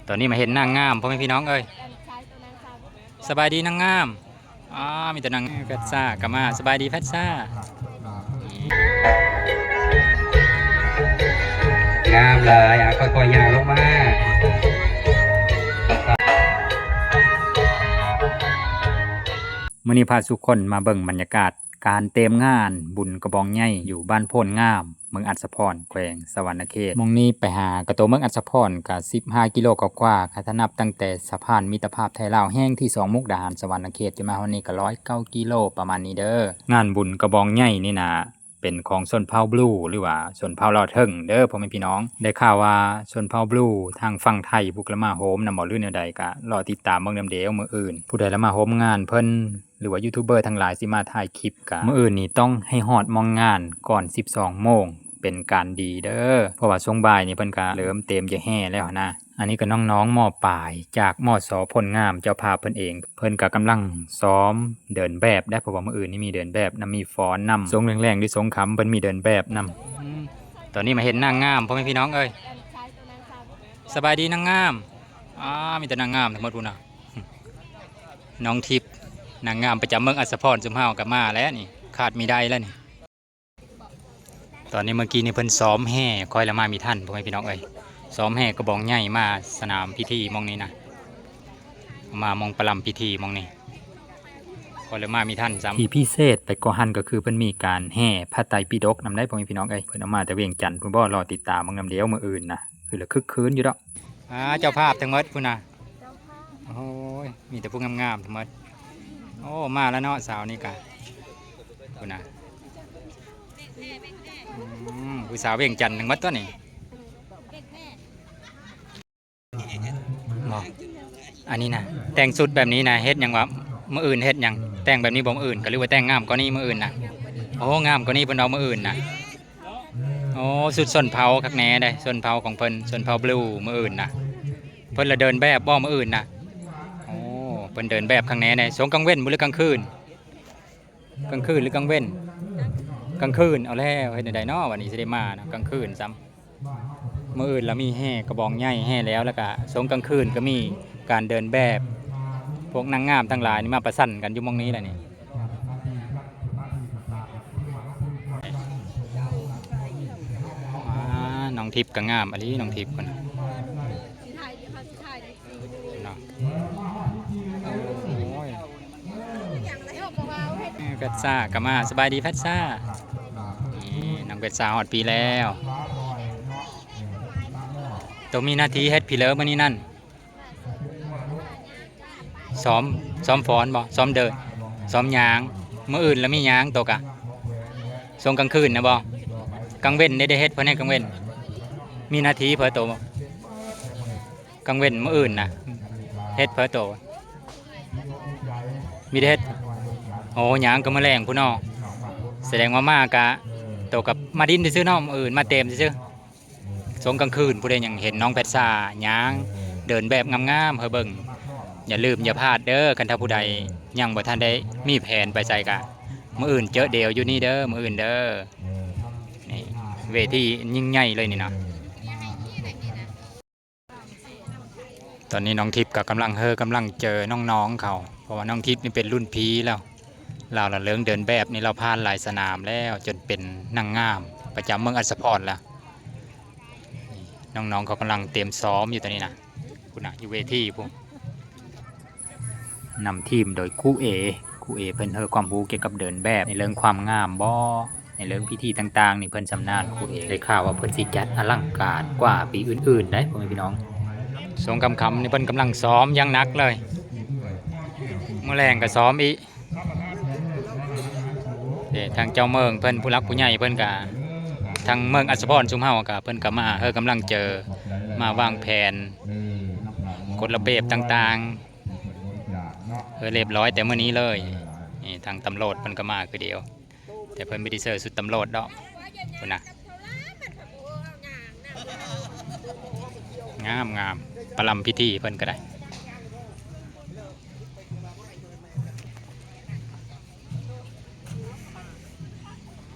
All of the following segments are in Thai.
ตอนนี้มาเห็นนางงามพ่อแม่พี่น้องเอ้ยสบายดีนางงามมีแต่นางแพทซ่ากลับมาสบายดีแพทซ่างามเลยค่อยๆย่างลงมามื้อนี้พาทุกคนมาเบิ่งบรรยากาศการเตรียมงานบุญกระบองใหญ่อยู่บ้านโพนงามเมืองอัศพรแขวงสะหวรรณเขตมองนี้ไปหากระโตเมืองอัศพรก็15 กิโลกว่าๆถ้านับตั้งแต่สะพานมิตรภาพไทยลาวแห้งที่2มุกดาหารสะหวรรณเขตจนมาวันนี้ก็109 กิโลประมาณนี้เด้องานบุญกระบองใหญ่นี่นะเป็นของชนเผ่าบลูหรือว่าชนเผ่าลาวเทิงเด้อพ่อแม่พี่น้องได้ข่าวว่าชนเผ่าบลูทางฝั่งไทยบุกละมาโฮมนำบ่ลื่นแนวใดก็รอติดตามเบิ่งนำเด้อมื้ออื่นผู้ใดละมาโฮมงานเพิ่นหรือว่ายูทูบเบอร์ทั้งหลายสิมาถ่ายคลิปกะมื้ออื่นนี่ต้องให้ฮอดมองงานก่อน 12 โมงเป็นการดีเด้อเพราะว่าช่วงบ่ายนี่เพิ่นก็เริ่มเต็มจะแห่แล้วนะอันนี้ก็น้องๆม.ปลายจากม.ส.พลงามเจ้าภาพเพิ่นเองเพิ่นก็กำลังซ้อมเดินแบบได้เพราะว่ามื้ออื่นนี่มีเดินแบบมีฟ้อนทรงแรงๆด้วยทรงคำเพิ่นมีเดินแบบตอนนี้มาเห็นนางงามพ่อแม่พี่น้องเอ้ยสบายดีนางงามมีแต่นางงามทั้งหมดพุ่นน่ะน้องทิพย์นางงามประจำเมืองอัศพรซุมเฮากับมาแล้วนี่ขาดมีได้แล้วนี่ตอนนี้เมื่อกี้นี่เพิ่นซ้อมแห่คอยละมามีท่านพ่อแม่พี่น้องเอ้ยซ้อมแห่กระบองใหญ่มาสนามพิธีมองนี้นะมามองประลำพิธีมองนี้คอยละมามีท่านซ้ำที่พิเศษไปกว่าหันก็คือเพิ่นมีการแห่พระไตรปิฎกนำได้พ่อแม่พี่น้องเอ้ยเพิ่นเอามาแต่เวียงจันทน์เพิ่นบ่รอติดตามมื้อนำเดียวมื้ออื่นนะคือละคึกคืนอยู่ดอกเจ้าภาพทั้งหมดพุ่นน่ะโอ้ยมีแต่ผู้งามๆทั้งหมดโอ้มาแล้วเนาะสาวนี่กะคุณนะผู้สาวเวียงจันทน์ทั้งหมดตัวนี้บอกอันนี้นะแต่งสุดแบบนี้นะเฮ็ดยังวะมื้ออื่นเฮ็ดยังแต่งแบบนี้บ่มื้ออื่นก็เรียกว่าแต่งงามกว่านี้มื้ออื่นนะโอ้งามกว่านี้เพิ่นเอามื้ออื่นนะโอ้สุดส้นเผาคักแหน่ได้ส้นเผาของเพิ่นส้นเผาบลูมื้ออื่นนะเพิ่นละเดินแบบบ่มื้ออื่นนะโอ้เพิ่นเดินแบบข้างแหน่ได้สงกลางเว้นบ่หรือกลางคืนกลางคืนหรือกลางเว้นกลางคืนเอาแล้วเฮ็ดได้เนาะวันนี้สิได้มานะกลางคืนซ้ำมื้ออื่นแล้วมีแห่กระบองใหญ่แห่แล้วก็สงกลางคืนก็มีการเดินแบบพวกนางงามทั้งหลายนี่มาประสันกันอยู่หม้องนี้แหละนี่น้องทิพย์ก็งามอันนี้น้องทิพย์คนแพทซ่ากลับมาสบายดีแพทซ่าน้องแพทซ่าฮอดปีแล้วตัวมีหน้าที่เฮ็ดพี่เลิฟมื้อนี้นั่นซ้อมฟ้อนบ่ซ้อมเดินซ้อมยางมื้ออื่นแล้วมียางตกอ่ะส่งกลางคืนนะบ่กลางเว้นได้เฮ็ดเพิ่นให้กลางเว้นมีหน้าที่เพิ่นโตกลางเว้นมื้ออื่นน่ะเฮ็ดเพิ่นโตมีได้เฮ็ดโอ้ยางก็มื้อแรงพุ่นเนาะแสดงว่ามากะโตกับมาดินซื่อๆเนาะมื้ออื่นมาเต็มซื่อส่งกลางคืนผู้ใดยังเห็นน้องแพทซ่ายางเดินแบบงามๆเฮาเบิ่งอย่าลืมอย่าพลาดเด้อคันถ้าผู้ใดยังบ่ทันได้มีแผนไปใส่กะมื้ออื่นเจอเดียวอยู่นี่เด้อมื้ออื่นเด้อนี่เวทียิ่งใหญ่เลยนี่เนาะตอนนี้น้องทิพย์ก็กำลังเจอน้องๆเขาเพราะว่าน้องทิพย์นี่เป็นรุ่นพี่แล้วเราละเรื่องเดินแบบนี่เราผ่านหลายสนามแล้วจนเป็นนางงามประจำเมืองอัศพรแล้วน้องๆเขากำลังเตรียมซ้อมอยู่ตอนนี้นะคุณนะอยู่เวทีพวกนำทีมโดยครูเอเพิ่นความรู้เกี่ยวกับเดินแบบในเรื่องความงามบ่ในเรื่องพิธีต่างๆนี่เพิ่นชำนาญครูเอได้ข่าวว่าเพิ่นสิจัดอลังการกว่าปีอื่นๆได้พ่อแม่พี่น้องสงคำนี่เพิ่นกำลังซ้อมอย่างหนักเลยเมื่อแรงก็ซ้อมอีกทางเจ้าเมืองเพิ่นผู้รักผู้ใหญ่เพิ่นก็ทางเมืองอัศพรซุมเฮาก็เพิ่นก็มากำลังเจอมาวางแผนกฎระเบียบต่างๆเรียบร้อยแต่เมื่อนี้เลยนี่ทางตำรวจเพิ่นก็มาคือเดียวแต่เพิ่นไม่ได้เสื้อสุดตำรวจดอกพุ่นน่ะงามประลำพิธีเพิ่นก็ได้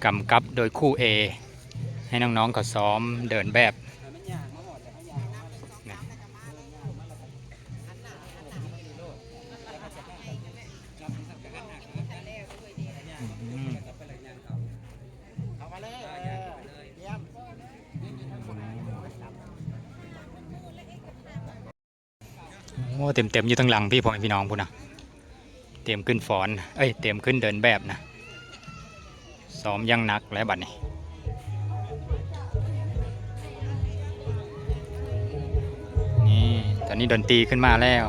กำกับโดยครูเอให้น้องๆเขาซ้อมเดินแบบ อ้เต็มอยู่ทั้งหลังพี่พ่อแม่พี่น้องพุ่นนะเตรียมขึ้นฟ้อนเตรียมขึ้นเดินแบบนะซ้อมยังหนักแล้วบัดนี้นี่ตอนนี้ดนตรีขึ้นมาแล้ว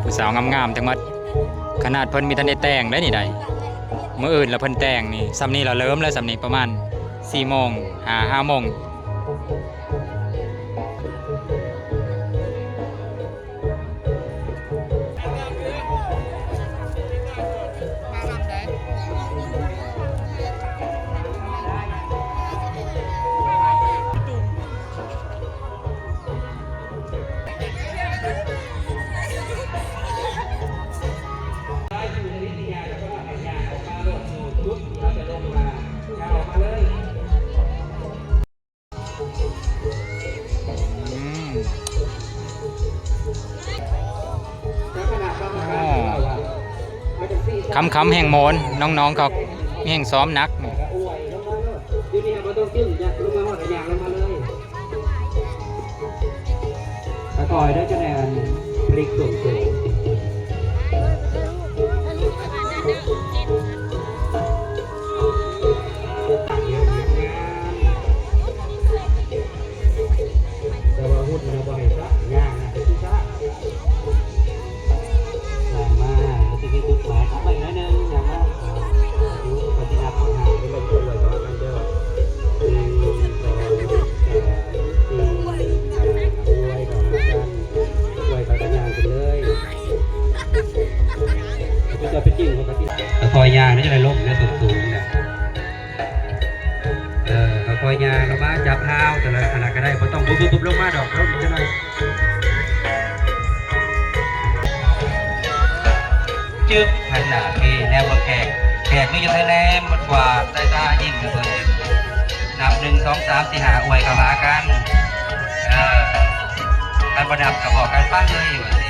ผู้สาวงามๆทั้งหมดขนาดเพิ่นมีทันได้แต่งได้นี่ใดเมื่ออื่นแล้วเพิ่นแต่งนี่ซ้ำนี้เราเริ่มแล้วซ้ำนี้ประมาณ4 โมง5 โมงคำแห่งโมนน้องๆเขาแห่งซ้อมนักตะกอยได้คะแนนพลิกส่วนสูงแต่ว่าหุ้นเราบ่อยซะงานนะที่ซะอย่างมากที่มีจุดหมายทำไปน้อยนึงอย่างมากปฏิบัติปัญหาที่มันช่วยเหลือกันเด้อจะไปจิ้งปกติคอยยางนี่จะได้ล้มเนี่ยสูงเนี่ยคอยยางเราบ้าจับเท้าแต่ละขนาดก็ได้เพราะต้องปุ๊บลงมาดอกล้มจะหน่อยจึ๊บหันหน้าพี่แนวแขกนี่จะให้แนมมันกว่าใต้ตายิ้มเลยนับ1 2 3 4 5อวยกับหากันการประดับกับบอกการปั้นเลยอยู่สิ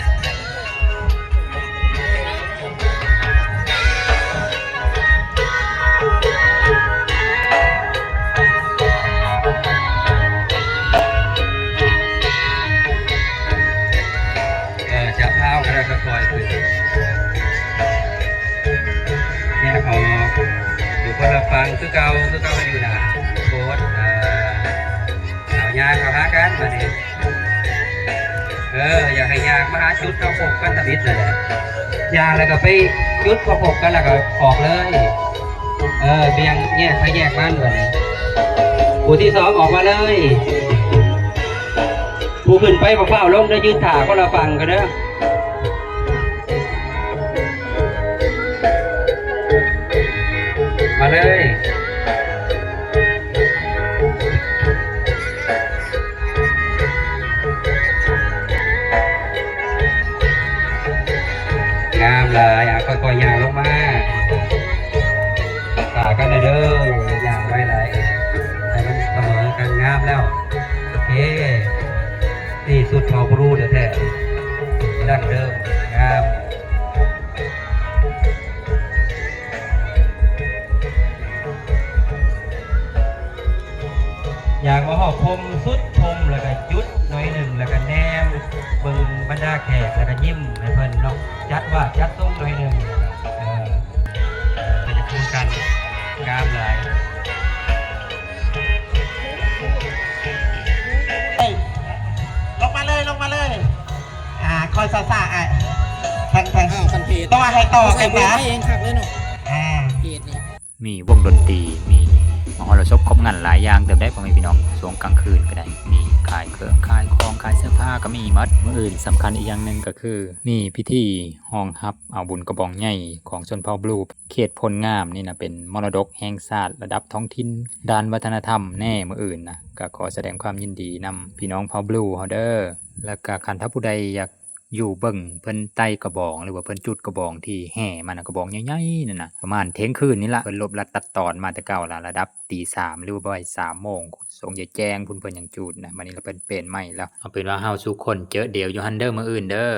จับเท้าก็ได้ค่อยๆขึ้นเนี่ยออกอยู่คนละฟังคือเก่าอยู่นะโคตรเอายางเขาหากันมาเนี่ยอยากให้ยางมาหาจุดเขาพบกันตะบิดเลยยางแล้วก็ไปจุดเขาพบกันแล้วก็ออกเลยเบียงแยกไปแยกบ้านก่อนผู้ที่2ออกมาเลยผู้ขึ้นไปเฝ้าลงได้ยืนถ่าก็ละฟังกันเด้อมาเลยงามเลยค่อยๆย่างลงมาตากันเลยเด้อย่างไว้ไหนให้มันเสมอกันงามแล้วโอเคนี่สุดเผาบรูเดี๋ยวแท้ดั้งเดิมงามอยากมาหอบพรมสุดพรมแล้วก็จุดน้อยหนึ่งแล้วก็แนมเบิ่งบรรดาแขกแล้วก็ยิ้มให้เพิ่นเนาะจัดต้มน้อยหนึ่งจะพูดกันงามหลายลงมาเลยคอยซ่าแทงต้องมาให้ต่อกันนะเองขับเลยเนาะมีวงดนตรีมีหมอ มหรสพครบงานหลายอย่างเติมได้พ่อแม่พี่น้องช่วงกลางคืนก็ได้มีขายเครื่องขายของขายเสื้อผ้าก็มีหมดมื้ออื่นสำคัญอีกอย่างหนึงก็คือมีพิธีห้องรับเอาบุญกระบองใหญ่ของชนเผ่าบลูเขตพลงามนี่นะเป็นมรดกแห่งชาติระดับท้องถิ่นด้านวัฒนธรรมแน่มื้ออื่นนะก็ขอแสดงความยินดีนำพี่น้องเผ่าบลูเฮาเด้อแล้วก็คันถ้าผู้ใดอยากอยู่เบิ่งเพิ่นไต่กระบองหรือว่าเพิ่นจุดกระบองที่แห่มันนะกระบองใหญ่ๆนั่นน่ะประมาณเที่ยงคืนนี่ล่ะเพิ่นลบลัดตัดตอนมาแต่เก่าล่ะระดับตี3หรือว่าบ่าย3โมงทรงจะแจ้งเพิ่นยังจุดนะบัดนี้เราเพิ่นเปลี่ยนใหม่แล้วเอาเป็นว่าเฮาสู่คนเจอเดียวอยู่หั่นเด้อมื้ออื่นเด้อ